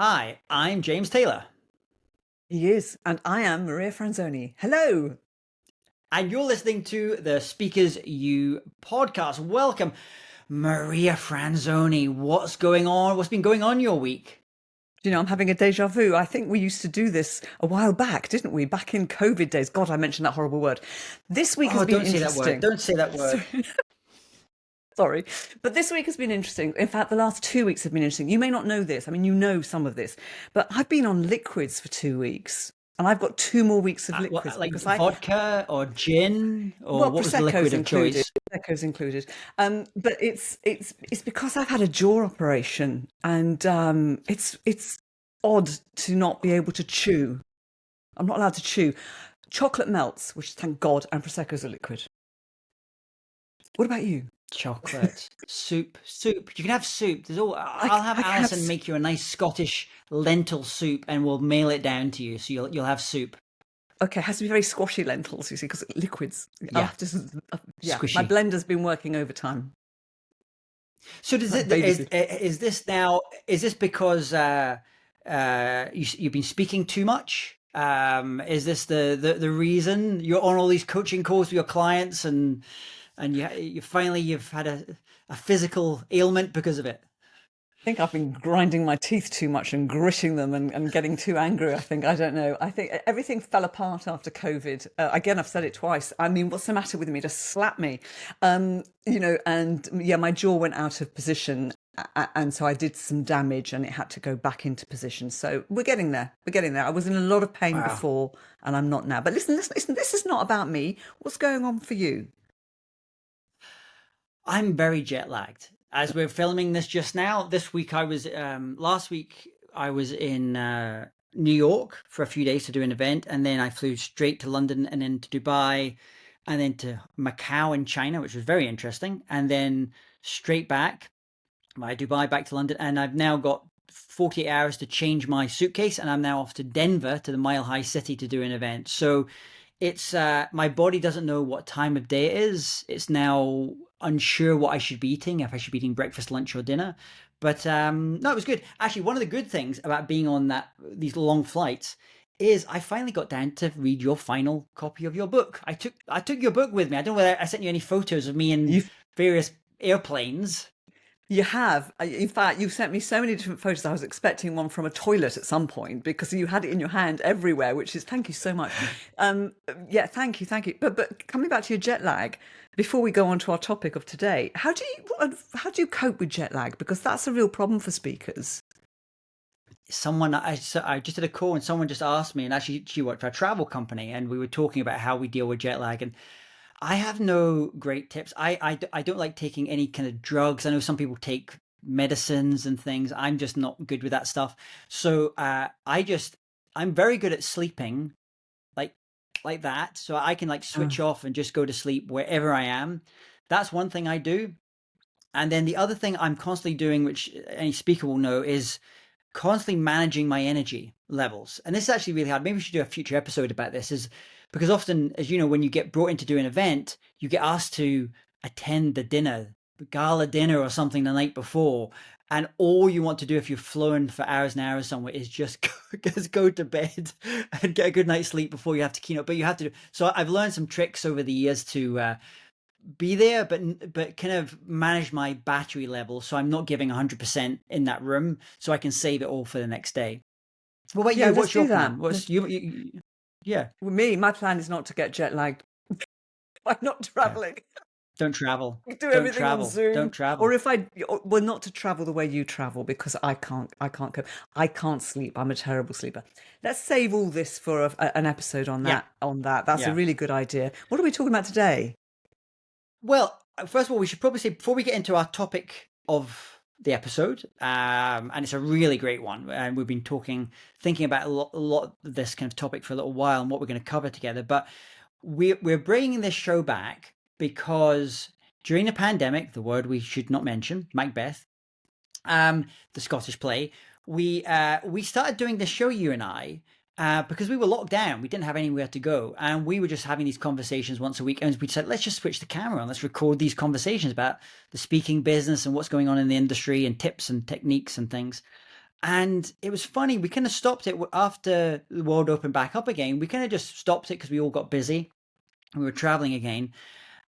Hi, I'm James Taylor, He is, and I am Maria Franzoni. Hello. and you're listening to the Speakers You podcast. Welcome, Maria Franzoni. What's going on? What's been going on your week? I'm having a deja vu. I think we used to do this a while back, didn't we? Back in COVID days. God, I mentioned that horrible word. This week has Oh, been don't say that word. interesting. Don't say that word. Sorry, but this week has been interesting. In fact, the last 2 weeks have been interesting. You may not know this. I mean, you know some of this, but I've been on liquids for 2 weeks, and I've got 2 more weeks of liquids Like because vodka or gin, or well, what was the liquid prosecco's of included. choice? Prosecco's included. But it's because I've had a jaw operation, and it's odd to not be able to chew. I'm not allowed to chew. Chocolate melts, which thank God, and prosecco's a liquid. What about you? Chocolate, soup. You can have soup. I I'll have I can have. Alison make you a nice Scottish lentil soup, and we'll mail it down to you, so you'll have soup. Okay, it has to be very squashy lentils, you see, because liquids. I'll Yeah, have to. Yeah, my squishy. blender's been working overtime. So It's does like it baby food. is this now? Is this because you've been speaking too much? Is this the reason you're on all these coaching calls with your clients and you finally you've had a physical ailment because of it? I think I've been grinding my teeth too much and gritting them and getting too angry. I don't know. I think everything fell apart after COVID. Again, I've said it twice. I mean, what's the matter with me? Just slap me. And yeah, my jaw went out of position. And so I did some damage and it had to go back into position. So we're getting there. We're getting there. I was in a lot of pain Wow. before and I'm not now. But listen, this is not about me. What's going on for you? I'm very jet lagged. As we're filming this just now, this week I was last week I was in New York for a few days to do an event, and then I flew straight to London and then to Dubai, and then to Macau in China, which was very interesting, and then straight back my Dubai back to London, and I've now got 48 hours to change my suitcase, and I'm now off to Denver to the Mile High City to do an event. So it's my body doesn't know what time of day it is. It's now unsure what I should be eating, if I should be eating breakfast, lunch, or dinner. But no, it was good. Actually, one of the good things about being on these long flights is I finally got down to read your final copy of your book. I took your book with me. I don't know whether I sent you any photos of me in You various airplanes. You have. In fact, you've sent me so many different photos. I was expecting one from a toilet at some point because you had it in your hand everywhere, which is thank you so much. Yeah, thank you. But coming back to your jet lag, before we go on to our topic of today, how do you cope with jet lag? Because that's a real problem for speakers. I just did a call and someone just asked me, and actually she worked for a travel company, and we were talking about how we deal with jet lag. And I have no great tips. I don't like taking any kind of drugs. I know some people take medicines and things. I'm just not good with that stuff. So I'm very good at sleeping like like that. So I can like Oh, switch off and just go to sleep wherever I am. That's one thing I do. And then the other thing I'm constantly doing, which any speaker will know, is constantly managing my energy levels. And this is actually really hard. Maybe we should do a future episode about this, is because often, as you know, when you get brought in to do an event, you get asked to attend the gala dinner or something the night before. And all you want to do if you've flown for hours and hours somewhere is just go to bed and get a good night's sleep before you have to keynote. But you have to do. So I've learned some tricks over the years to be there, but kind of manage my battery level so I'm not giving 100% in that room, so I can save it all for the next day. What about yeah, you? let's What's your do that. plan? What's yeah, With me, my plan is not to get jet lagged by not yeah. traveling. Don't travel. Do Don't everything on travel. Don't Zoom, or travel. if well, not to travel the way you travel because I can't go. I can't sleep. I'm a terrible sleeper. Let's save all this for an episode on Yeah, that. That's a yeah. really good idea. What are we talking about today? Well, first of all, we should probably say before we get into our topic of the episode, and it's a really great one, and we've been thinking about a lot of this kind of topic for a little while and what we're going to cover together. But we're bringing this show back because during the pandemic, the word we should not mention, Macbeth, the Scottish play, we started doing this show, you and I, because we were locked down. We didn't have anywhere to go, and we were just having these conversations once a week. And we said, let's just switch the camera on. Let's record these conversations about the speaking business and what's going on in the industry and tips and techniques and things. And it was funny. We kind of stopped it after the world opened back up again. We kind of just stopped it because we all got busy. We were traveling again.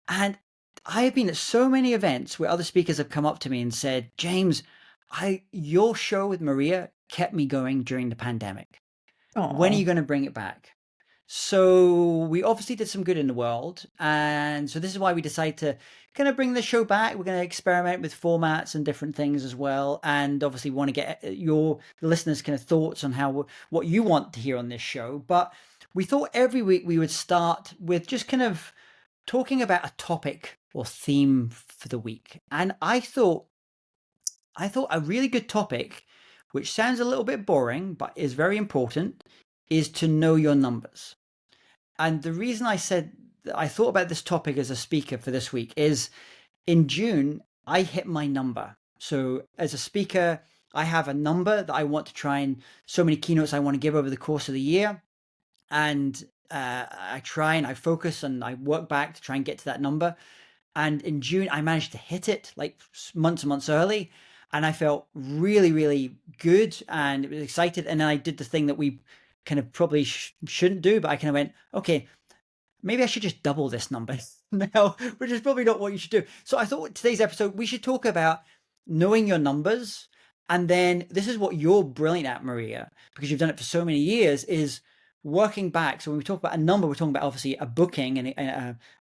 And I have been at so many events where other speakers have come up to me and said, James, your show with Maria kept me going during the pandemic. When are you Oh, going to bring it back? So we obviously did some good in the world. And so this is why we decided to kind of bring the show back. We're going to experiment with formats and different things as well. And obviously want to get your listeners' kind of thoughts on what you want to hear on this show. But we thought every week we would start with just kind of talking about a topic or theme for the week. And I thought a really good topic, which sounds a little bit boring, but is very important, is to know your numbers. And the reason I said that I thought about this topic as a speaker for this week is in June, I hit my number. So as a speaker, I have a number that I want to try and so many keynotes I want to give over the course of the year. And I try and I focus and I work back to try and get to that number. And in June, I managed to hit it like months and months early. And I felt really, really good and it was excited. And then I did the thing that we kind of probably shouldn't do, but I kind of went, okay, maybe I should just double this number now, which is probably not what you should do. So I thought today's episode, we should talk about knowing your numbers. And then this is what you're brilliant at, Maria, because you've done it for so many years, is working back. So when we talk about a number, we're talking about obviously a booking and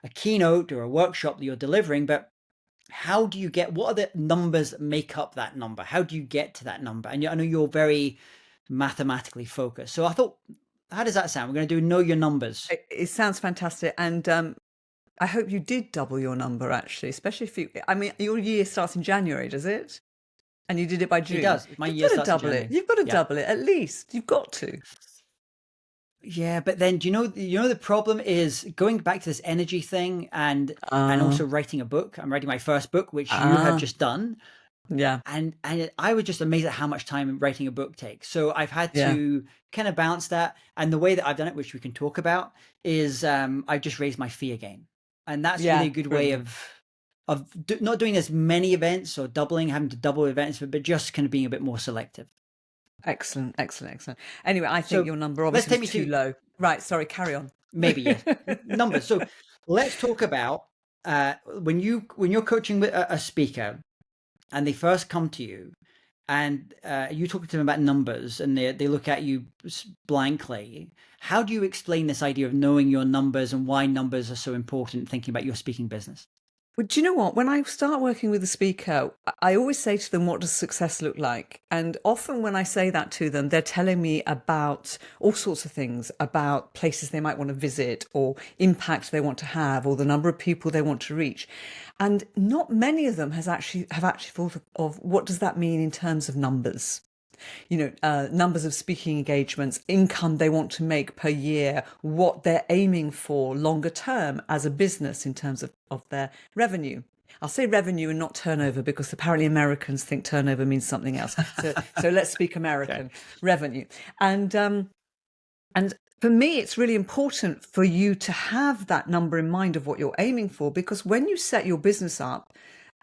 a keynote or a workshop that you're delivering, but how do you get, what are the numbers that make up that number? How do you get to that number? And I know you're very mathematically focused. So I thought, how does that sound? We're going to do know your numbers. it sounds fantastic. And I hope you did double your number, actually, especially if you, I mean, your year starts in January, does it? And you did it by It June. does. My You've year got to starts in double it. January. You've got to Yeah. double it at least. You've got to. Yeah, but then do you know the problem is going back to this energy thing and Uh, also writing a book. I'm writing my first book, which you have uh, just done. yeah, And I was just amazed at how much time writing a book takes. So I've had yeah, to kind of balance that. And the way that I've done it, which we can talk about, is I've just raised my fee again, and that's really yeah, a good way brilliant. of not doing as many events or having to double events, but just kind of being a bit more selective. Excellent, excellent, excellent. Anyway, I think So your number let's obviously take was me too to low. Right, sorry, carry on. maybe yes numbers. So let's talk about when you're coaching with a speaker and they first come to you and you talk to them about numbers and they look at you blankly. How do you explain this idea of knowing your numbers and why numbers are so important thinking about your speaking business? Well, do you know what? When I start working with a speaker, I always say to them, what does success look like? And often when I say that to them, they're telling me about all sorts of things, about places they might want to visit or impact they want to have or the number of people they want to reach. And not many of them have actually thought of what does that mean in terms of numbers? Numbers of speaking engagements, income they want to make per year, what they're aiming for longer term as a business in terms of their revenue. I'll say revenue and not turnover because apparently Americans think turnover means something else. So let's speak Okay. American revenue. And for me, it's really important for you to have that number in mind of what you're aiming for, because when you set your business up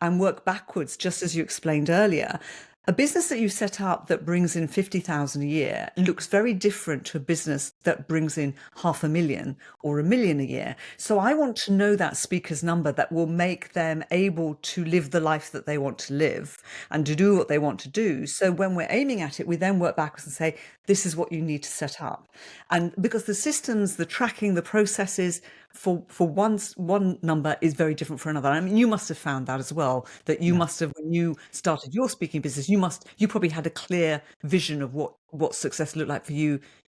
and work backwards, just as you explained earlier, a business that you set up that brings in 50,000 a year looks very different to a business that brings in 500,000 or 1 million a year. So I want to know that speaker's number that will make them able to live the life that they want to live and to do what they want to do. So when we're aiming at it, we then work backwards and say, this is what you need to set up. And because the systems, the tracking, the processes for one number is very different for another. I mean, you must have found that as well, that you Yeah. must have, when you started your speaking business, you probably had a clear vision of what success looked like for you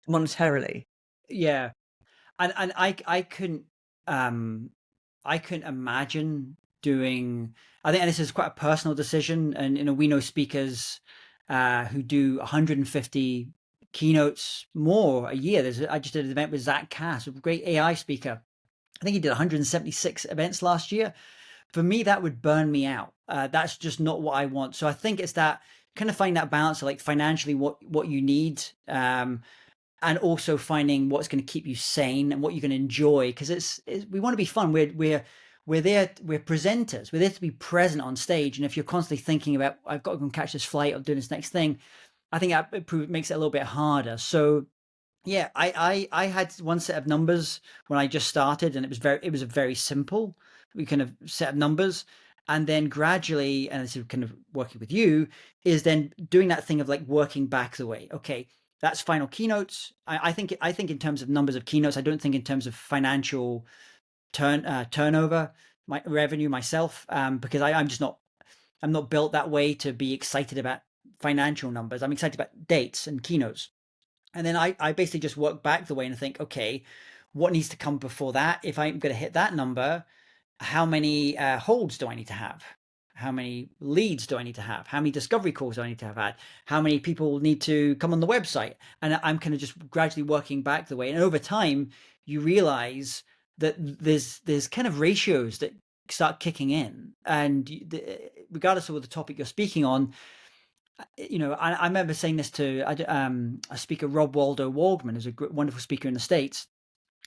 monetarily. Yeah. And um I couldn't imagine doing, I think, and this is quite a personal decision. And we know speakers who do 150 keynotes more a year. I just did an event with Zach Cass, a great AI speaker. I think he did 176 events last year. For me, that would burn me out. That's just not what I want. So I think it's that kind of find that balance of like financially what you need, and also finding what's going to keep you sane and what you're going to enjoy, because we want to be fun. We're there, we're presenters, we're there to be present on stage. And if you're constantly thinking about, I've got to go and catch this flight or doing this next thing, I think that makes it a little bit harder. So yeah, I had one set of numbers when I just started, and it was a very simple we kind of set of numbers, and then gradually, and this is kind of working with you, is then doing that thing of like working back the way. Okay, that's final keynotes. I think in terms of numbers of keynotes. I don't think in terms of financial turnover, my revenue myself, because I'm not built that way to be excited about financial numbers. I'm excited about dates and keynotes. And then I basically just work back the way and think, okay, what needs to come before that? If I'm going to hit that number, how many holds do I need to have? How many leads do I need to have? How many discovery calls do I need to have had? How many people need to come on the website? And I'm kind of just gradually working back the way. And over time, you realize that there's kind of ratios that start kicking in. And regardless of what the topic you're speaking on, I remember saying this to a speaker, Rob Waldo Waldman, who's a wonderful speaker in the States.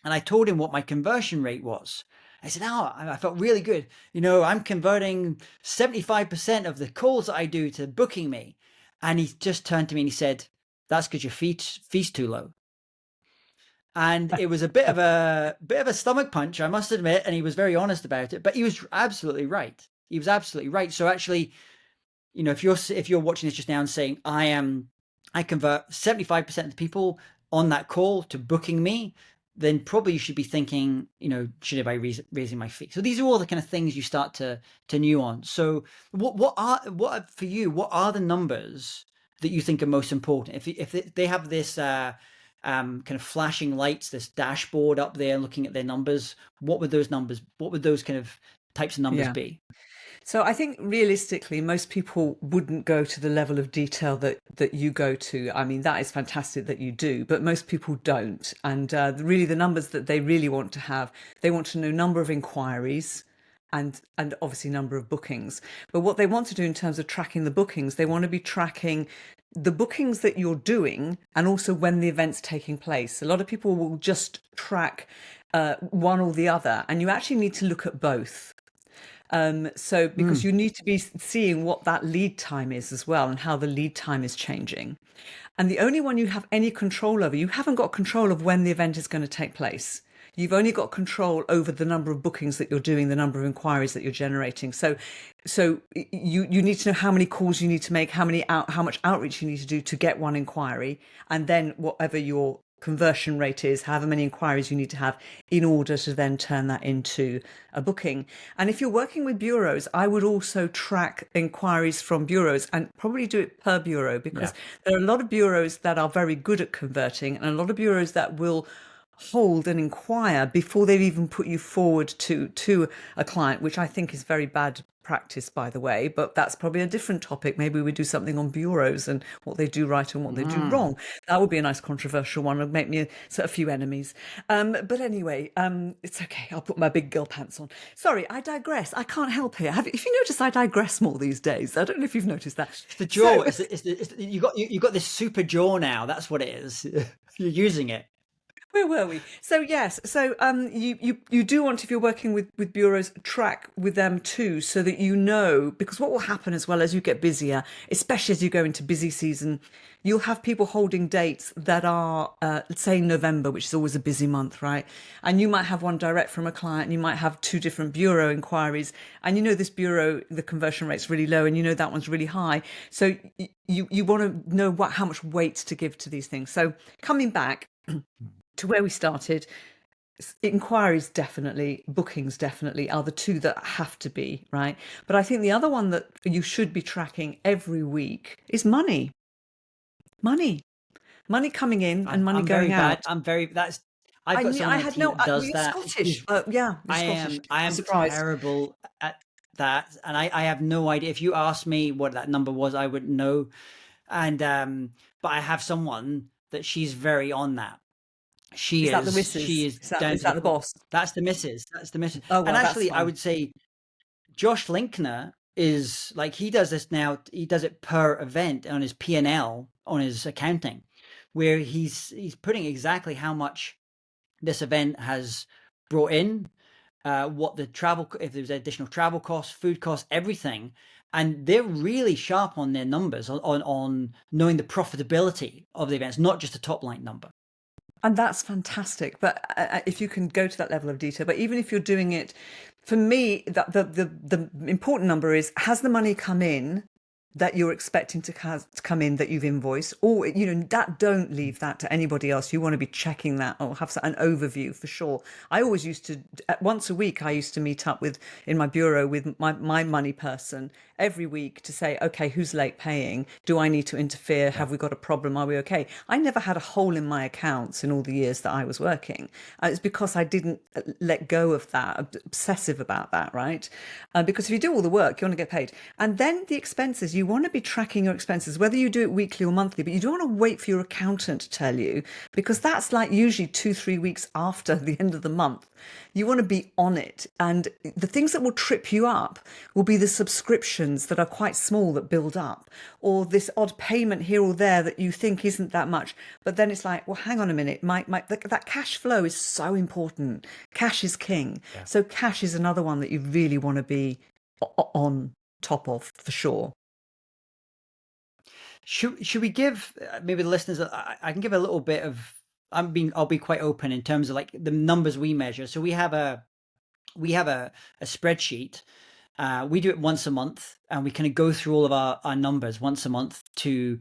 And I told him what my conversion rate was. I said, oh, I felt really good. I'm converting 75% of the calls that I do to booking me. And he just turned to me and he said, that's because your fee's too low. And it was a bit of a stomach punch, I must admit. And he was very honest about it, but he was absolutely right. He was absolutely right. So actually, if you're watching this just now and saying I convert 75% of the people on that call to booking me, then probably you should be thinking, should I be raising my fee? So these are all the kind of things you start to nuance. So what for you, what are the numbers that you think are most important? If they have this kind of flashing lights, this dashboard up there looking at their numbers, what would those kind of types of numbers be? So I think realistically, most people wouldn't go to the level of detail that you go to. I mean, that is fantastic that you do, but most people don't. And really, the numbers that they really want to have, they want to know number of inquiries and obviously number of bookings. But what they want to do in terms of tracking the bookings, they want to be tracking the bookings that you're doing and also when the event's taking place. A lot of people will just track one or the other, and you actually need to look at both. So because you need to be seeing what that lead time is as well and how the lead time is changing. And the only one you have any control over, you haven't got control of when the event is going to take place. You've only got control over the number of bookings that you're doing, the number of inquiries that you're generating. So you need to know how many calls you need to make, how much outreach you need to do to get one inquiry, and then whatever your conversion rate is, however many inquiries you need to have in order to then turn that into a booking. And if you're working with bureaus, I would also track inquiries from bureaus and probably do it per bureau, because there are a lot of bureaus that are very good at converting and a lot of bureaus that will hold and inquire before they've even put you forward to a client, which I think is very bad practice, by the way, but that's probably a different topic. Maybe we do something on bureaus and what they do right and what they do wrong. That would be a nice controversial one. It'd make me a few enemies. But anyway, it's okay. I'll put my big girl pants on. Sorry, I digress. I can't help it. If you noticed, I digress more these days. I don't know if you've noticed that. It's the jaw. You got this super jaw now. That's what it is. You're using it. Where were we? So yes, so you do want, if you're working with bureaus, track with them too, so that you know, because what will happen as well as you get busier, especially as you go into busy season, you'll have people holding dates that are, let's say November, which is always a busy month, right? And you might have one direct from a client, and you might have two different bureau inquiries, and this bureau, the conversion rate's really low, and that one's really high. So you want to know how much weight to give to these things. So coming back to where we started, inquiries definitely, bookings definitely are the two that have to be, right? But I think the other one that you should be tracking every week is money coming in and money going out. I've got someone on my team that does that. Scottish. Yeah, Scottish. I am terrible at that, and I have no idea. If you asked me what that number was, I wouldn't know. And but I have someone that she's very on that. Is that the missus? Is that the boss? That's the missus. Oh, well, and actually, I would say Josh Linkner is like, he does this now. He does it per event on his P&L, on his accounting, where he's putting exactly how much this event has brought in, what the travel, if there's additional travel costs, food costs, everything. and they're really sharp on their numbers, on knowing the profitability of the events, not just a top line number. And that's fantastic. But if you can go to that level of detail, but even if you're doing it, for me, that the important number is, has the money come in that you're expecting to come in, that you've invoiced, or that, don't leave that to anybody else. You want to be checking that, or have an overview for sure. I always used to, once a week, I used to meet up in my bureau with my money person every week to say, okay, who's late paying? Do I need to interfere? Have we got a problem? Are we okay? I never had a hole in my accounts in all the years that I was working. It's because I didn't let go of that, obsessive about that, right? Because if you do all the work, you want to get paid. And then the expenses, you want to be tracking your expenses, whether you do it weekly or monthly, but you don't want to wait for your accountant to tell you, because that's like usually 2-3 weeks after the end of the month. You want to be on it. And the things that will trip you up will be the subscriptions that are quite small that build up, or this odd payment here or there that you think isn't that much. But then it's like, well, hang on a minute. That cash flow is so important. Cash is king. Yeah. So cash is another one that you really want to be on top of, for sure. Should we give maybe the listeners? I can give a little bit of. I'll be quite open in terms of like the numbers we measure. So we have a spreadsheet. We do it once a month, and we kind of go through all of our numbers once a month to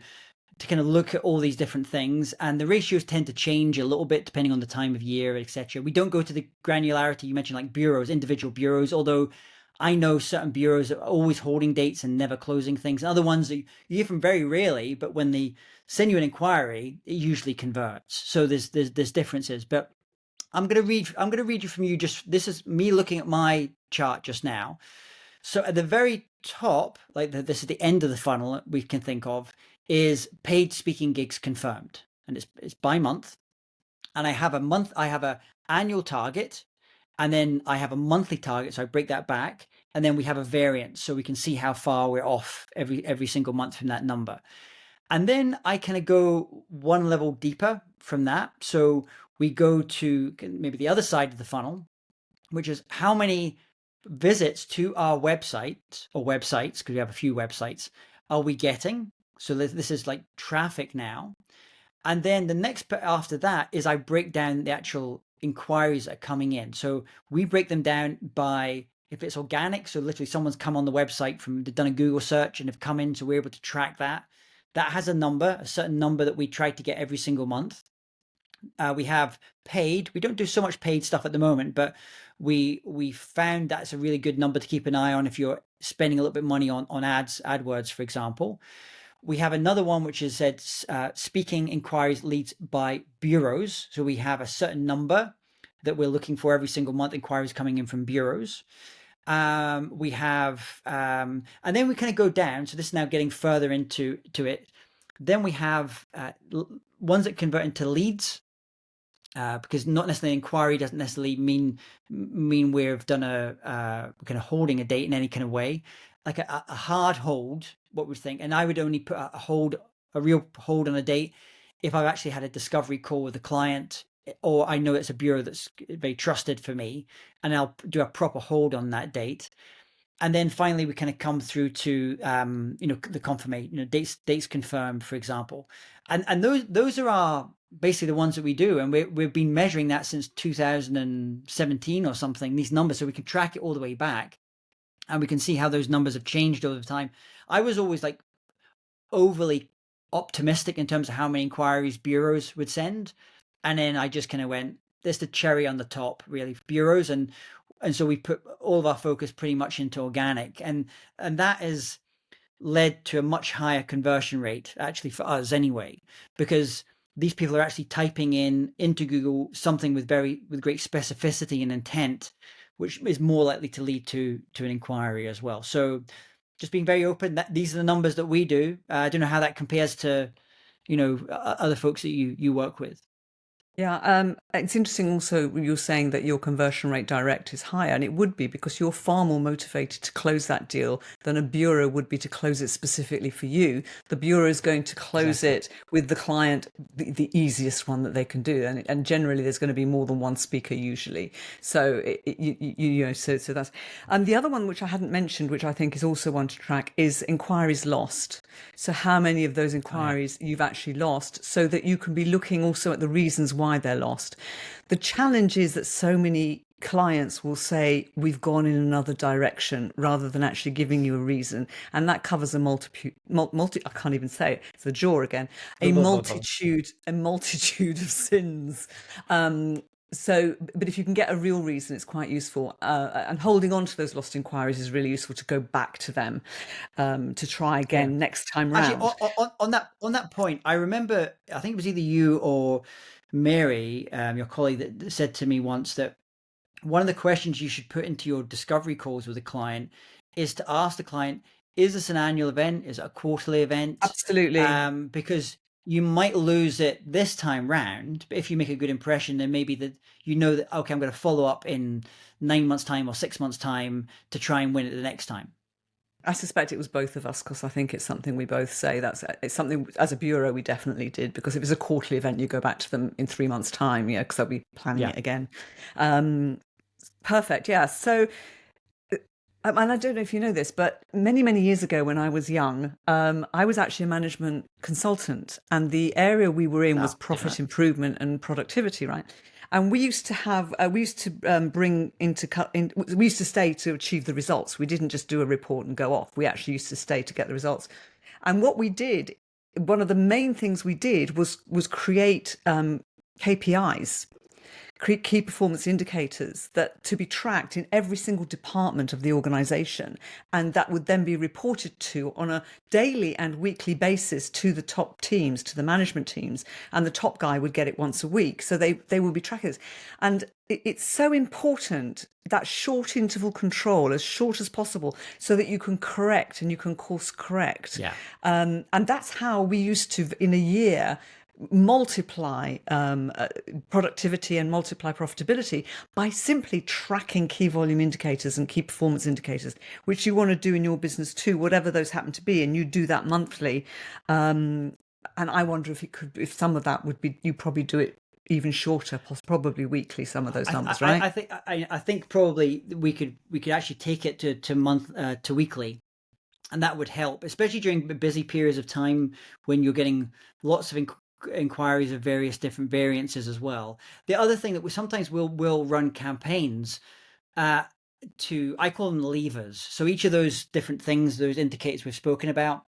kind of look at all these different things. And the ratios tend to change a little bit depending on the time of year, etc. We don't go to the granularity you mentioned, like bureaus, individual bureaus, although I know certain bureaus are always holding dates and never closing things. Other ones that you hear from very rarely, but when they send you an inquiry, it usually converts. So there's differences. But I'm gonna read you from you. Just, this is me looking at my chart just now. So at the very top, like this is the end of the funnel that we can think of, is paid speaking gigs confirmed, and it's by month. And I have a annual target, and then I have a monthly target. So I break that back, and then we have a variance, so we can see how far we're off every single month from that number. And then I kind of go one level deeper from that. So we go to maybe the other side of the funnel, which is how many visits to our website or websites, because we have a few websites, are we getting? So this is like traffic now. And then the next bit after that is I break down the actual inquiries that are coming in. So we break them down by, if it's organic, so literally someone's come on the website they've done a Google search and have come in, so we're able to track that. That has a certain number that we try to get every single month. We have paid. We don't do so much paid stuff at the moment, but we found that's a really good number to keep an eye on if you're spending a little bit of money on AdWords, for example. We have another one which is said speaking inquiries leads by bureaus. So we have a certain number that we're looking for every single month, inquiries coming in from bureaus. We have, and then we kind of go down. So this is now getting further into it. Then we have ones that convert into leads. Because not necessarily inquiry doesn't necessarily mean we've done a kind of holding a date in any kind of way, like a hard hold. What we think, and I would only put a real hold on a date if I've actually had a discovery call with the client, or I know it's a bureau that's very trusted for me, and I'll do a proper hold on that date. And then finally, we kind of come through to the confirmation, dates confirmed, for example, and those are our basically the ones that we do, and we've been measuring that since 2017 or something. These numbers, so we can track it all the way back, and we can see how those numbers have changed over time. I was always like overly optimistic in terms of how many inquiries bureaus would send, and then I just kind of went, there's the cherry on the top, really, bureaus, and so we put all of our focus pretty much into organic, and that has led to a much higher conversion rate, actually, for us anyway, because these people are actually typing into Google something with great specificity and intent, which is more likely to lead to an inquiry as well. So just being very open, that these are the numbers that we do. I don't know how that compares to other folks that you work with. Yeah, it's interesting also you're saying that your conversion rate direct is higher, and it would be because you're far more motivated to close that deal than a bureau would be to close it specifically for you. The bureau is going to close Exactly. it with the client, the easiest one that they can do, and generally there's going to be more than one speaker usually. So you know, so that's the other one which I hadn't mentioned, which I think is also one to track, is inquiries lost. So how many of those Oh yeah. inquiries you've actually lost, so that you can be looking also at the reasons why they're lost. The challenge is that so many clients will say we've gone in another direction rather than actually giving you a reason, and that covers a multi I can't even say it, it's the jaw again, Blah, a blah, blah, blah. multitude of sins. So, but if you can get a real reason, it's quite useful. And holding on to those lost inquiries is really useful to go back to them, to try Yeah. again next time Actually, round. on that point, I remember, I think it was either you or Mary, your colleague, that said to me once that one of the questions you should put into your discovery calls with a client is to ask the client, is this an annual event? Is it a quarterly event? Absolutely. Because you might lose it this time round, but if you make a good impression, then maybe that you know that, okay, I'm going to follow up in 9 months' time or 6 months' time to try and win it the next time. I suspect it was both of us because I think it's something we both say. It's something as a bureau we definitely did, because if it's a quarterly event, you go back to them in 3 months' time, because they'll be planning Yeah. it again. Um, Perfect. Yeah. So, and I don't know if you know this, but many, many years ago when I was young, I was actually a management consultant, and the area we were in was No, profit different. improvement and productivity, right? And we used to have, we used to bring into, we used to stay to achieve the results. We didn't just do a report and go off. We actually used to stay to get the results. And what we did, one of the main things we did was create KPIs, key performance indicators, that to be tracked in every single department of the organization, and that would then be reported to on a daily and weekly basis to the top teams, to the management teams, and the top guy would get it once a week, so they will be trackers. And it's so important, that short interval control, as short as possible, so that you can correct and you can course correct. Yeah. And that's how we used to, in a year, multiply productivity and multiply profitability by simply tracking key volume indicators and key performance indicators, which you want to do in your business too, whatever those happen to be, and you do that monthly. And I wonder if if some of that would be, you probably do it even shorter, probably weekly, some of those numbers, right? I think probably we could actually take it to month to weekly, and that would help, especially during busy periods of time when you're getting lots of inquiries of various different variances as well. The other thing that we sometimes will run campaigns uh, to, I call them levers. So each of those different things, those indicators we've spoken about,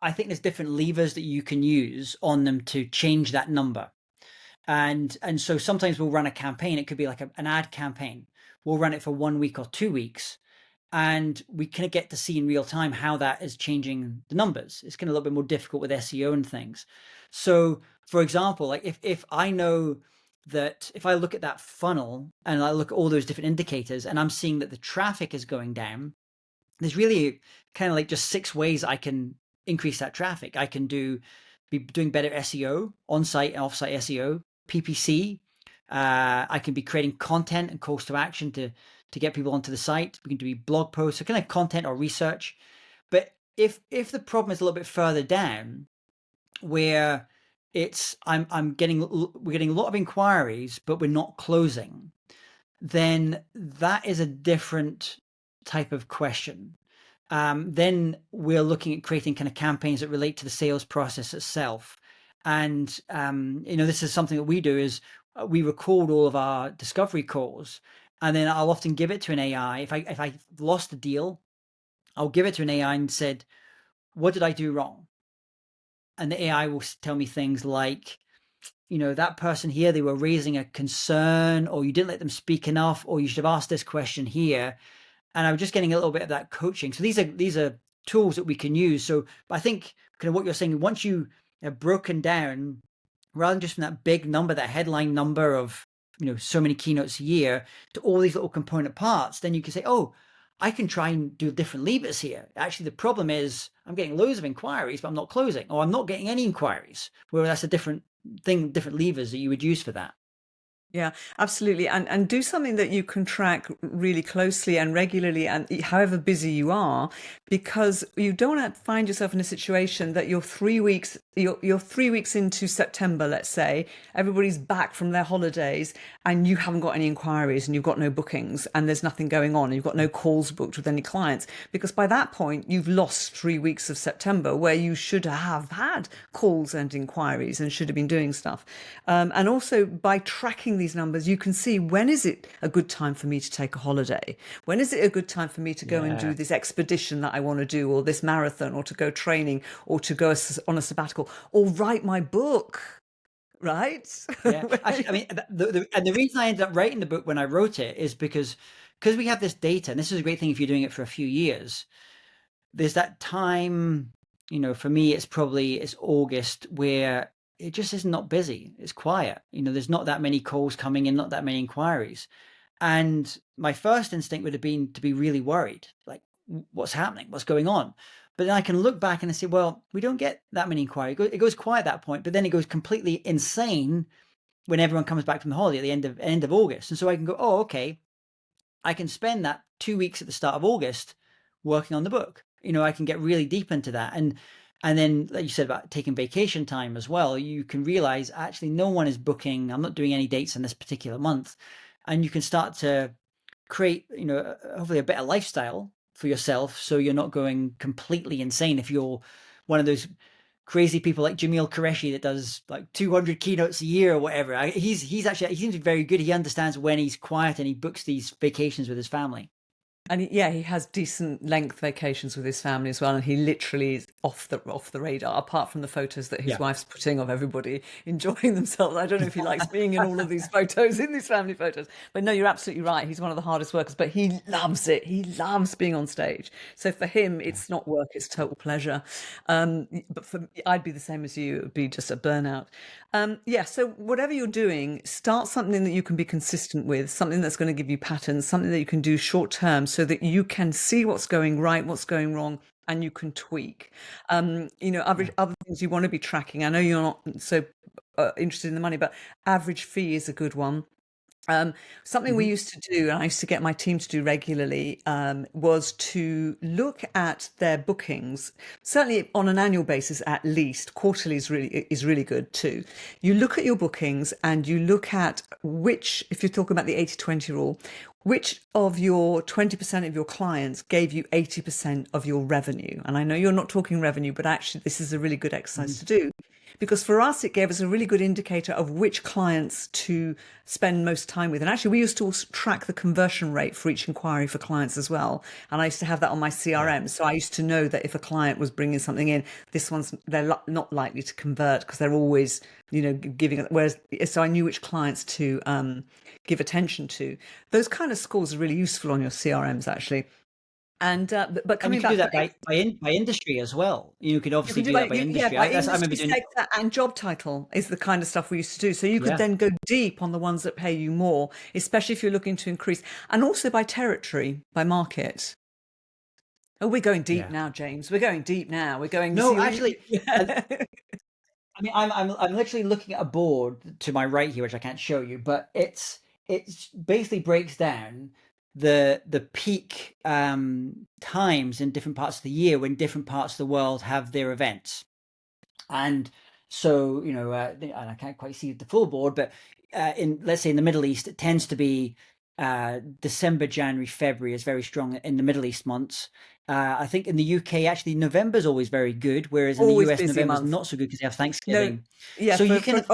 I think there's different levers that you can use on them to change that number. And so sometimes we'll run a campaign. It could be like an ad campaign. We'll run it for 1 week or 2 weeks, and we kind of get to see in real time how that is changing the numbers. It's kind of a little bit more difficult with SEO and things. So, for example, like if I know that if I look at that funnel and I look at all those different indicators and I'm seeing that the traffic is going down, there's really kind of like just 6 ways I can increase that traffic. I can be doing better SEO, on-site and off-site SEO, PPC. I can be creating content and calls to action to get people onto the site. We can do blog posts, so kind of content or research. But if the problem is a little bit further down, where we're getting a lot of inquiries, but we're not closing, then that is a different type of question. Then we're looking at creating kind of campaigns that relate to the sales process itself. And this is something that we do is we record all of our discovery calls, and then I'll often give it to an AI. If I lost a deal, I'll give it to an AI and said, "What did I do wrong?" And the AI will tell me things like, that person here, they were raising a concern, or you didn't let them speak enough, or you should have asked this question here. And I'm just getting a little bit of that coaching. So these are tools that we can use. So I think kind of what you're saying, once you have broken down, rather than just from that big number, that headline number of so many keynotes a year, to all these little component parts, then you can say, oh, I can try and do different levers here. Actually, the problem is I'm getting loads of inquiries, but I'm not closing, or I'm not getting any inquiries. Where that's a different thing, different levers that you would use for that. Yeah, absolutely. And do something that you can track really closely and regularly, and however busy you are, because you don't want to find yourself in a situation that you're 3 weeks into September, let's say, everybody's back from their holidays and you haven't got any inquiries and you've got no bookings and there's nothing going on. You've got no calls booked with any clients, because by that point you've lost 3 weeks of September where you should have had calls and inquiries and should have been doing stuff. And also by tracking these numbers, you can see, when is it a good time for me to take a holiday? When is it a good time for me to go and do this expedition that I want to do, or this marathon, or to go training, or to go on a sabbatical, or write my book? Right? Yeah, actually, I mean, and the reason I ended up writing the book when I wrote it is because we have this data, and this is a great thing if you're doing it for a few years. There's that time, for me, it's August, where it just is not busy. It's quiet. There's not that many calls coming in, not that many inquiries. And my first instinct would have been to be really worried, like, what's happening? What's going on? But then I can look back and I say, well, we don't get that many inquiries. It goes quiet at that point, but then it goes completely insane when everyone comes back from the holiday at the end of August. And so I can go, oh, okay, I can spend that 2 weeks at the start of August working on the book. I can get really deep into that. And then, like you said about taking vacation time as well, you can realize actually no one is booking. I'm not doing any dates in this particular month. And you can start to create, hopefully a better lifestyle for yourself, so you're not going completely insane if you're one of those crazy people like Jamil Qureshi that does like 200 keynotes a year or whatever. He seems to be very good. He understands when he's quiet and he books these vacations with his family. And he has decent length vacations with his family as well, and he literally is off the radar. Apart from the photos that his wife's putting of everybody enjoying themselves, I don't know if he likes being in all of these photos, in these family photos. But no, you're absolutely right. He's one of the hardest workers, but he loves it. He loves being on stage. So for him, it's not work; it's total pleasure. But I'd be the same as you. It would be just a burnout. So whatever you're doing, start something that you can be consistent with, something that's going to give you patterns, something that you can do short term, so that you can see what's going right, what's going wrong, and you can tweak. Other things you want to be tracking. I know you're not so interested in the money, but average fee is a good one. Something we used to do, and I used to get my team to do regularly, was to look at their bookings, certainly on an annual basis at least. Quarterly is really good too. You look at your bookings and you look at which, if you're talking about the 80-20 rule, which of your 20% of your clients gave you 80% of your revenue. And I know you're not talking revenue, but actually this is a really good exercise to do. Because for us, it gave us a really good indicator of which clients to spend most time with. And actually, we used to also track the conversion rate for each inquiry for clients as well. And I used to have that on my CRM. So I used to know that if a client was bringing something in, they're not likely to convert because they're always, giving. So I knew which clients to give attention to. Those kind of scores are really useful on your CRMs, actually. And but coming back, do that by industry as well. You could obviously do that by industry. I remember doing sector and job title is the kind of stuff we used to do. So you could then go deep on the ones that pay you more, especially if you're looking to increase, and also by territory, by market. Oh, we're going deep now, James. We're going deep now. We're going. No, actually, I mean, I'm literally looking at a board to my right here, which I can't show you, but it's basically breaks down the peak times in different parts of the year when different parts of the world have their events. And so, and I can't quite see the full board, but let's say in the Middle East, it tends to be December, January, February is very strong in the Middle East months. I think in the UK, actually, November is always very good, whereas in the US, November is not so good because they have Thanksgiving. So you can,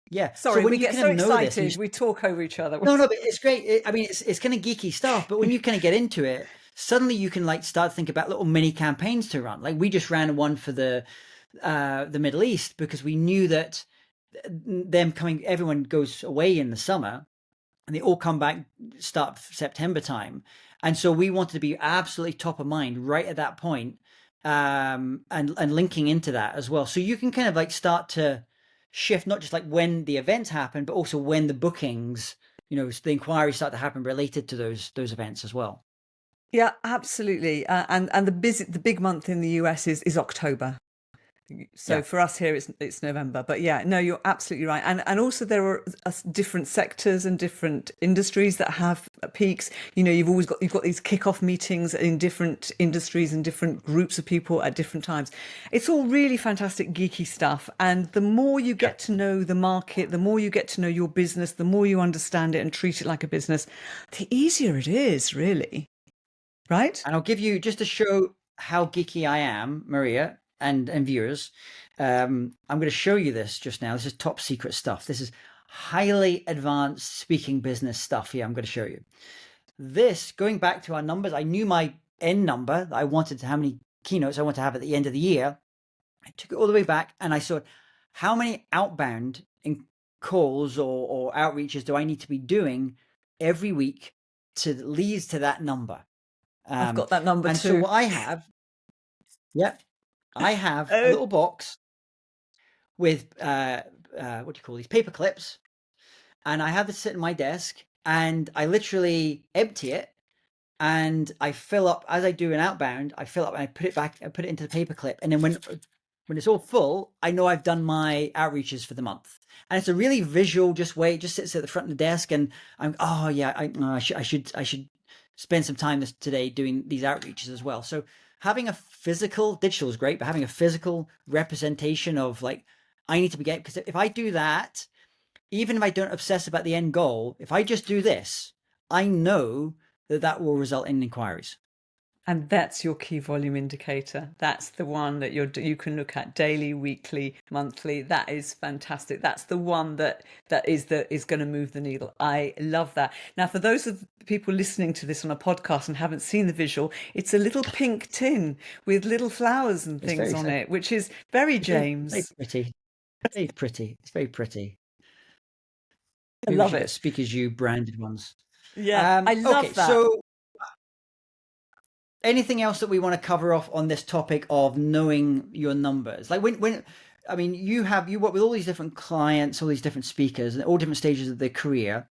yeah. Sorry, we get so excited. We talk over each other. No, but it's great. I mean, it's kind of geeky stuff, but when you kind of get into it, suddenly you can start to think about little mini campaigns to run. Like we just ran one for the Middle East because we knew that everyone goes away in the summer and they all come back start September time. And so we wanted to be absolutely top of mind right at that point, and linking into that as well. So you can kind of start to shift, not just when the events happen, but also when the bookings the inquiries start to happen related to those events as well. Yeah, absolutely. And the big month in the US is October. So Yeah. for us here, it's November. But yeah, no, you're absolutely right. And also there are different sectors and different industries that have peaks. You've got these kickoff meetings in different industries and different groups of people at different times. It's all really fantastic geeky stuff. And the more you Yeah. get to know the market, the more you get to know your business, the more you understand it and treat it like a business, the easier it is, really. Right? And I'll give you, just to show how geeky I am, Maria and viewers. I'm going to show you this just now. This is top secret stuff. This is highly advanced speaking business stuff here. I'm going to show you this. Going back to our numbers, I knew my end number that I wanted to, how many keynotes I want to have at the end of the year. I took it all the way back and I saw how many outbound in calls or outreaches do I need to be doing every week to lead to that number. I've got that number And so too. what I have, I have a Oh, little box with what do you call these, paper clips, and I have this sit in my desk, and I literally empty it, and I fill up as I do an outbound. I fill up and I put it back. I put it into the paper clip, and then when it's all full, I know I've done my outreaches for the month. And it's a really visual, just way. It just sits at the front of the desk, and I'm oh yeah, I should spend some time today doing these outreaches as well. So having a physical, digital is great, but having a physical representation of like, I need to be getting, because if I do that, even if I don't obsess about the end goal, if I just do this, I know that will result in inquiries. and that's your key volume indicator. That's the one that you can look at daily, weekly, monthly. That is fantastic. That's the one that is going to move the needle. I love that. Now, for those of people listening to this on a podcast and haven't seen the visual, it's a little pink tin with little flowers and It's things very, on it, which is very very James. pretty. Very pretty. It's very pretty. I Maybe we love should get it. Speak As You branded ones. Yeah, I Okay, love that. so anything else that we want to cover off on this topic of knowing your numbers? Like when I mean, you work with all these different clients, all these different speakers, and all different stages of their career.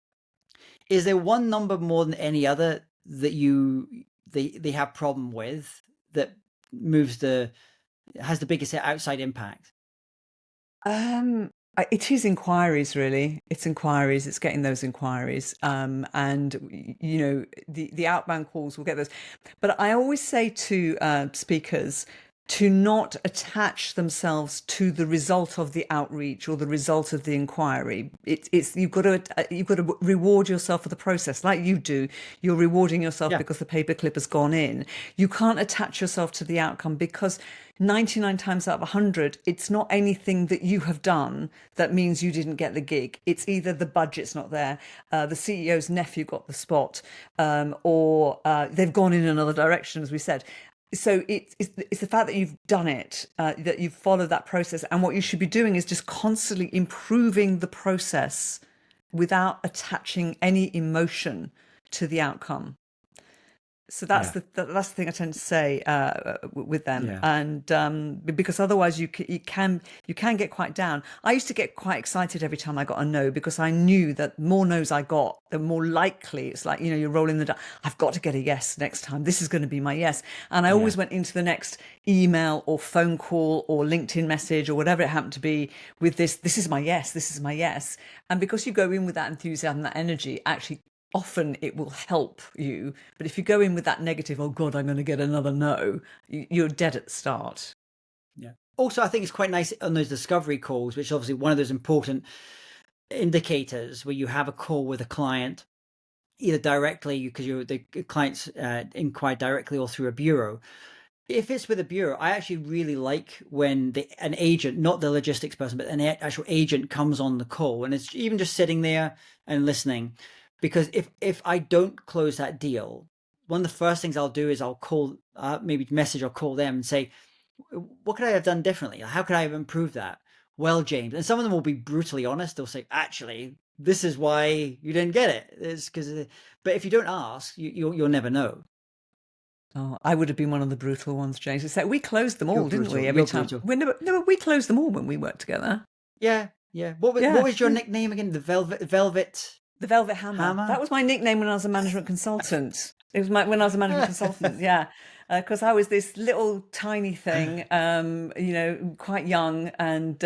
Is there one number more than any other that they have problem with, that has the biggest outside impact? It is inquiries, really. It's inquiries. It's getting those inquiries, and the outbound calls will get those. But I always say to speakers to not attach themselves to the result of the outreach or the result of the inquiry. It's you've got to reward yourself for the process, like you do. You're rewarding yourself Yeah, because the paperclip has gone in. You can't attach yourself to the outcome, because 99 times out of 100, it's not anything that you have done that means you didn't get the gig. It's either the budget's not there, the CEO's nephew got the spot, or they've gone in another direction, as we said. So it's the fact that you've done it, that you've followed that process. And what you should be doing is just constantly improving the process without attaching any emotion to the outcome. So that's yeah, that's the thing I tend to say with them, yeah, and because otherwise you can get quite down. I used to get quite excited every time I got a no, because I knew that more no's I got, the more likely it's like, you're rolling the dice. I've got to get a yes next time. This is going to be my yes, and I yeah. always went into the next email or phone call or LinkedIn message or whatever it happened to be with this. This is my yes. This is my yes, and because you go in with that enthusiasm, that energy, actually often it will help you. But if you go in with that negative, oh God, I'm going to get another no, you're dead at the start. Yeah. Also, I think it's quite nice on those discovery calls, which is obviously one of those important indicators where you have a call with a client, either directly because the clients inquire directly or through a bureau. If it's with a bureau, I actually really like when an agent, not the logistics person, but an actual agent comes on the call, and it's even just sitting there and listening. Because if I don't close that deal, one of the first things I'll do is I'll call, maybe message or call them and say, what could I have done differently? How could I have improved that? Well, James, and some of them will be brutally honest. They'll say, actually, this is why you didn't get it. It's because, but if you don't ask, you'll never know. Oh, I would have been one of the brutal ones, James. It's like we closed them all, didn't we? Every You're time. brutal. We never, no, we closed them all when we worked together. Yeah, yeah. What Yeah, was your nickname again? The Velvet. The Velvet Hammer. That Hammer? was my nickname when I was a management consultant. It was when I was a management consultant, yeah. Because I was this little tiny thing, quite young, and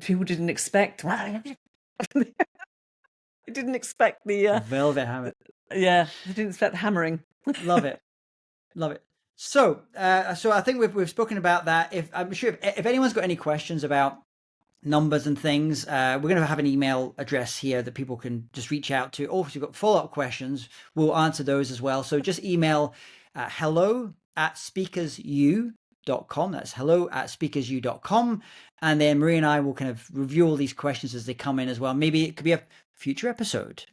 people didn't expect. I didn't expect The Velvet Hammer. they didn't expect the hammering. Love it. Love it. So I think we've spoken about that. If I'm sure if anyone's got any questions about numbers and things, we're going to have an email address here that people can just reach out to. Or if you've got follow-up questions, we'll answer those as well. So just email hello@speakersu.com. That's hello@speakersu.com. And then Maria and I will kind of review all these questions as they come in as well. Maybe it could be a future episode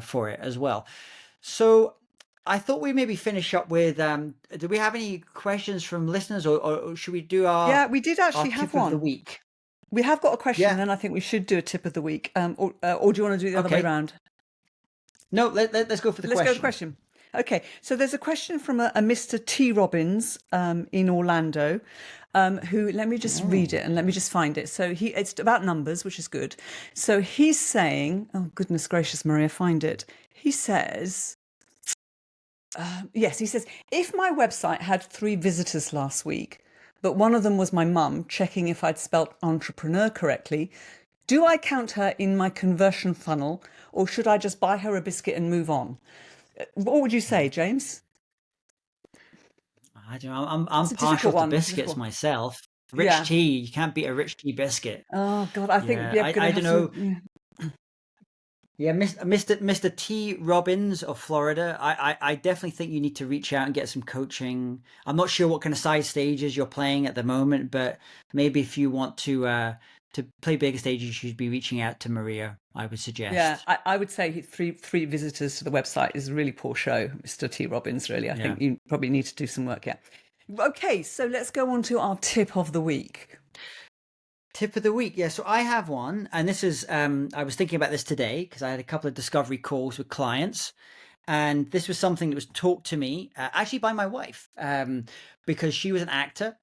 for it as well. So I thought we maybe finish up with, do we have any questions from listeners, or should we do Yeah, we did actually have tip of the one. week? We have got a question, Yeah. and then I think we should do a tip of the week. Or do you want to do it the other way Okay. around? No, let's go for the Let's question. go to the question. Okay, so there's a question from a Mr. T. Robbins in Orlando, who, let me just read it and let me just find it. So it's about numbers, which is good. So he's saying, oh goodness gracious, Maria, find it. He says, yes, he says, if my website had 3 visitors last week, but one of them was my mum checking if I'd spelt entrepreneur correctly, do I count her in my conversion funnel, or should I just buy her a biscuit and move on? What would you say, James? I don't know. I'm It's a partial difficult to one. biscuits myself. Rich Yeah. tea, you can't beat a rich tea biscuit. Oh God, I think Yeah, I don't know. yeah. Yeah, Mr. T. Robbins of Florida. I definitely think you need to reach out and get some coaching. I'm not sure what kind of side stages you're playing at the moment, but maybe if you want to play bigger stages, you should be reaching out to Maria, I would suggest. Yeah, I would say three visitors to the website is a really poor show, Mr. T. Robbins. Really, I think you probably need to do some work. Yeah. Okay, so let's go on to our tip of the week. Tip of the week. Yeah, so I have one, and this is, I was thinking about this today because I had a couple of discovery calls with clients, and this was something that was taught to me actually by my wife, because she was an actor,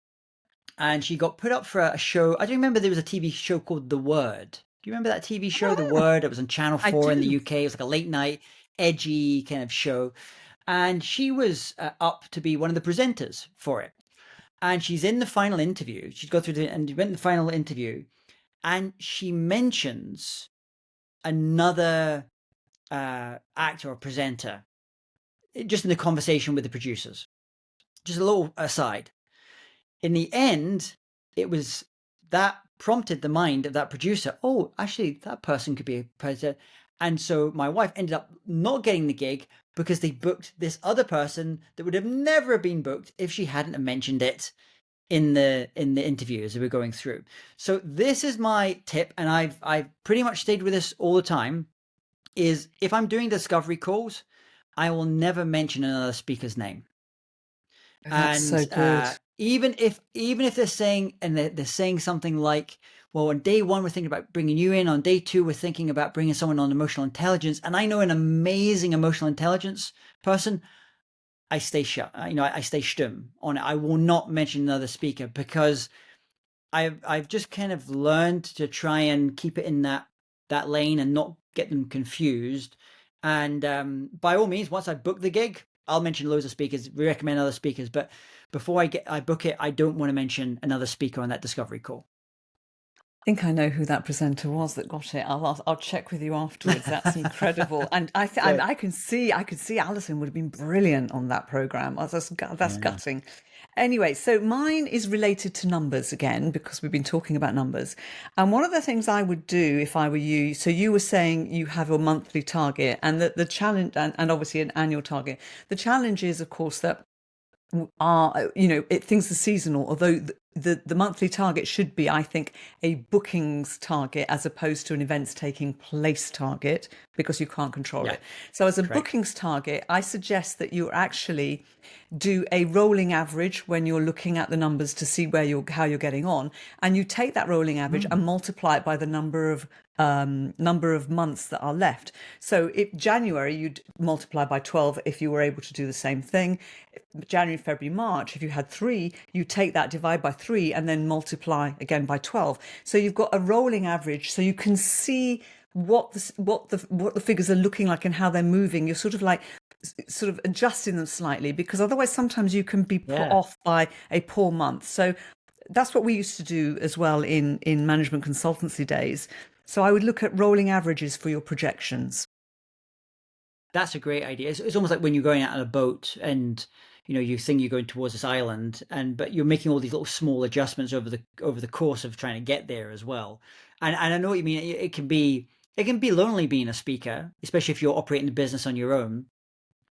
and she got put up for a show. I don't remember, there was a TV show called The Word. Do you remember that TV show, The Word? It was on Channel 4 in the UK. It was like a late night, edgy kind of show. And she was up to be one of the presenters for it. And she's in the final interview. She's gone through the final interview, and she mentions another actor or presenter just in the conversation with the producers. Just a little aside. In the end, it was that prompted the mind of that producer. Oh, actually, that person could be a presenter. And so my wife ended up not getting the gig because they booked this other person that would have never been booked if she hadn't mentioned it in the interview as we were going through. So this is my tip, and I've pretty much stayed with this all the time, is if I'm doing discovery calls, I will never mention another speaker's name. That's so good. Even if they're saying, and they're saying something like, well, on day 1 we're thinking about bringing you in, on day 2 we're thinking about bringing someone on emotional intelligence, and I know an amazing emotional intelligence person, I stay shut. I stay stum on it. I will not mention another speaker because I've just kind of learned to try and keep it in that lane and not get them confused. And by all means, once I book the gig, I'll mention loads of speakers, recommend other speakers. But before I book it, I don't want to mention another speaker on that discovery call. I think I know who that presenter was that got it. I'll check with you afterwards. That's incredible, and I can see Alison would have been brilliant on that program. Oh, that's gutting. Anyway, so mine is related to numbers again because we've been talking about numbers. And one of the things I would do if I were you, so you were saying you have a monthly target, and the challenge, and obviously an annual target. The challenge is, of course, that things are seasonal, although the monthly target should be, I think, a bookings target as opposed to an events taking place target, because you can't control it. So as a bookings target, I suggest that you actually do a rolling average when you're looking at the numbers to see how you're getting on, and you take that rolling average and multiply it by the number of months that are left. So if January, you'd multiply by 12 if you were able to do the same thing. January, February, March, if you had 3, you take that, divide by 3, and then multiply again by 12. So you've got a rolling average, so you can see what the figures are looking like and how they're moving. You're sort of like sort of adjusting them slightly, because otherwise sometimes you can be put Yeah. off by a poor month. So that's what we used to do as well in management consultancy days. So I would look at rolling averages for your projections. That's a great idea. It's almost like when you're going out on a boat and you think you're going towards this island, but you're making all these little small adjustments over the course of trying to get there as well. And I know what you mean. It can be lonely being a speaker, especially if you're operating the business on your own.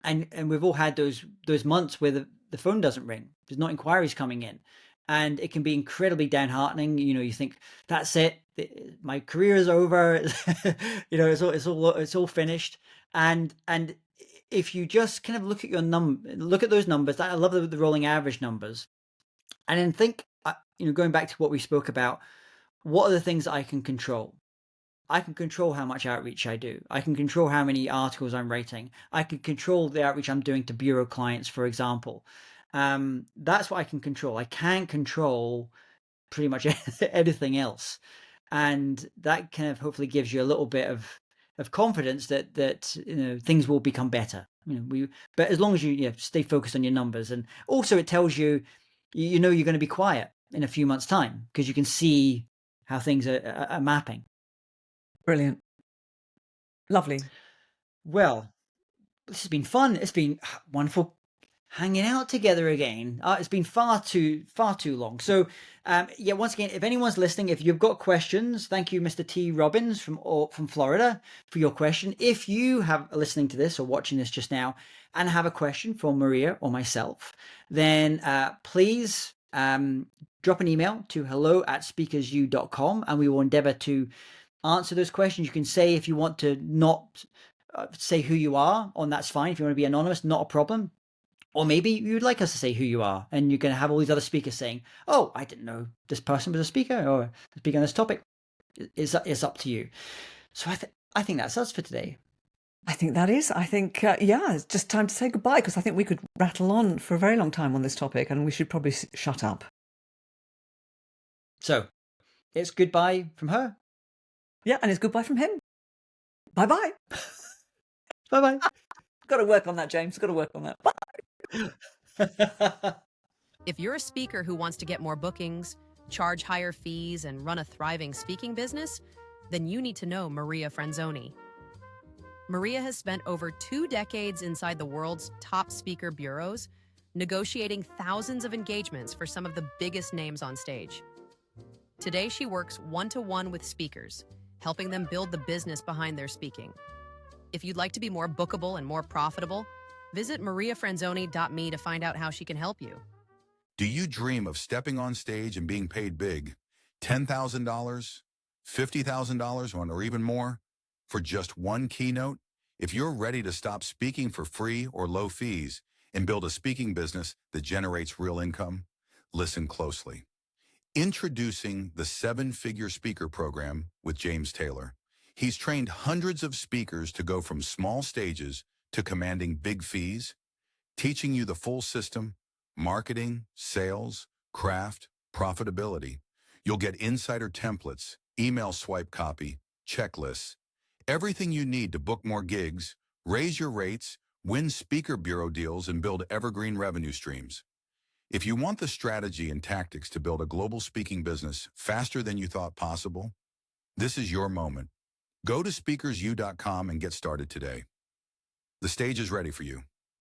And we've all had those months where the phone doesn't ring. There's not inquiries coming in, and it can be incredibly downheartening. You think that's it. My career is over. It's all finished. And if you just kind of look at those numbers. I love the rolling average numbers, and then think, going back to what we spoke about, what are the things I can control? I can control how much outreach I do. I can control how many articles I'm writing. I can control the outreach I'm doing to bureau clients, for example. That's what I can control. I can't control pretty much anything else, and that kind of hopefully gives you a little bit of confidence that things will become better. But as long as you stay focused on your numbers, and also it tells you're going to be quiet in a few months' time because you can see how things are mapping. Brilliant. Lovely. Well, this has been fun. It's been wonderful hanging out together again. It's been far too long. So, once again, if anyone's listening, if you've got questions, thank you, Mr. T. Robbins from Florida, for your question. If you have listening to this or watching this just now and have a question for Maria or myself, then please drop an email to hello@speakersu.com, and we will endeavor to answer those questions. You can say, if you want to not say who you are, and that's fine. If you want to be anonymous, not a problem. Or maybe you'd like us to say who you are, and you're going to have all these other speakers saying, "Oh, I didn't know this person was a speaker or speaking on this topic." It's up to you. So I think that's us for today. I think that is. I think, it's just time to say goodbye, because I think we could rattle on for a very long time on this topic, and we should probably shut up. So it's goodbye from her. Yeah, and it's goodbye from him. Bye-bye. Bye-bye. Got to work on that, James. Got to work on that. Bye. If you're a speaker who wants to get more bookings, charge higher fees, and run a thriving speaking business, then you need to know Maria Franzoni. Maria has spent over 2 decades inside the world's top speaker bureaus, negotiating thousands of engagements for some of the biggest names on stage. Today, she works one-to-one with speakers, helping them build the business behind their speaking. If you'd like to be more bookable and more profitable, visit mariafranzoni.me to find out how she can help you. Do you dream of stepping on stage and being paid big? $10,000, $50,000, or even more? For just one keynote? If you're ready to stop speaking for free or low fees and build a speaking business that generates real income, listen closely. Introducing the 7-Figure Speaker Program with James Taylor. He's trained hundreds of speakers to go from small stages to commanding big fees, teaching you the full system: marketing, sales, craft, profitability. You'll get insider templates, email swipe copy, checklists, everything you need to book more gigs, raise your rates, win speaker bureau deals, and build evergreen revenue streams. If you want the strategy and tactics to build a global speaking business faster than you thought possible, this is your moment. Go to speakersu.com and get started today. The stage is ready for you.